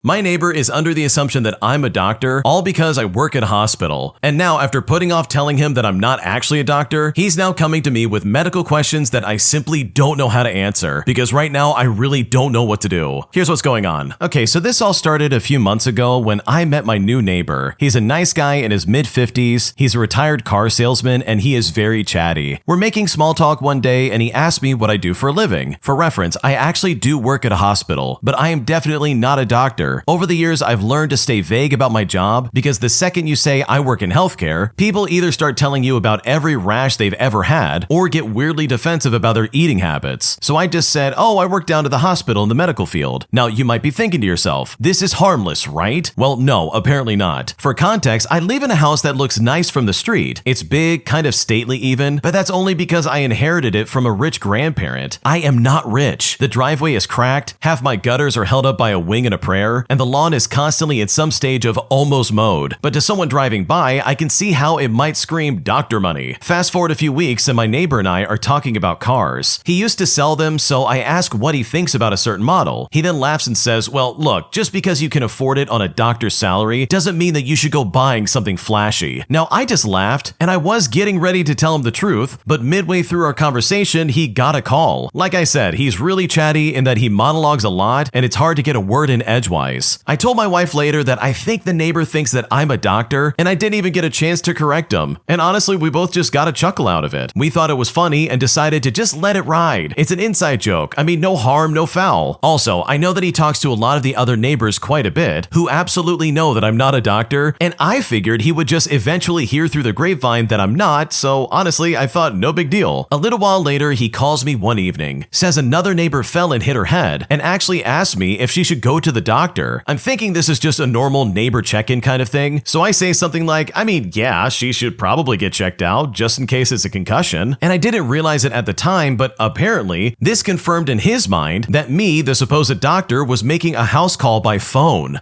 My neighbor is under the assumption that I'm a doctor, all because I work at a hospital. And now, after putting off telling him that I'm not actually a doctor, he's now coming to me with medical questions that I simply don't know how to answer, because right now I really don't know what to do. Here's what's going on. Okay, so this all started a few months ago when I met my new neighbor. He's a nice guy in his mid-50s, he's a retired car salesman, and he is very chatty. We're making small talk one day and he asked me what I do for a living. For reference, I actually do work at a hospital, but I am definitely not a doctor. Over the years, I've learned to stay vague about my job because the second you say I work in healthcare, people either start telling you about every rash they've ever had or get weirdly defensive about their eating habits. So I just said, oh, I work down to the hospital in the medical field. Now, you might be thinking to yourself, this is harmless, right? Well, no, apparently not. For context, I live in a house that looks nice from the street. It's big, kind of stately even, but that's only because I inherited it from a rich grandparent. I am not rich. The driveway is cracked, half my gutters are held up by a wing and a prayer, and the lawn is constantly at some stage of almost mowed. But to someone driving by, I can see how it might scream doctor money. Fast forward a few weeks and my neighbor and I are talking about cars. He used to sell them, so I ask what he thinks about a certain model. He then laughs and says, well, look, just because you can afford it on a doctor's salary doesn't mean that you should go buying something flashy. Now, I just laughed, and I was getting ready to tell him the truth, but midway through our conversation, he got a call. Like I said, he's really chatty in that he monologues a lot, and it's hard to get a word in edgewise. I told my wife later that I think the neighbor thinks that I'm a doctor, and I didn't even get a chance to correct him. And honestly, we both just got a chuckle out of it. We thought it was funny and decided to just let it ride. It's an inside joke. I mean, no harm, no foul. Also, I know that he talks to a lot of the other neighbors quite a bit who absolutely know that I'm not a doctor, and I figured he would just eventually hear through the grapevine that I'm not, so honestly, I thought no big deal. A little while later, he calls me one evening, says another neighbor fell and hit her head, and actually asked me if she should go to the doctor. I'm thinking this is just a normal neighbor check-in kind of thing, so I say something like, I mean, yeah, she should probably get checked out just in case it's a concussion. And I didn't realize it at the time, but apparently, this confirmed in his mind that me, the supposed doctor, was making a house call by phone.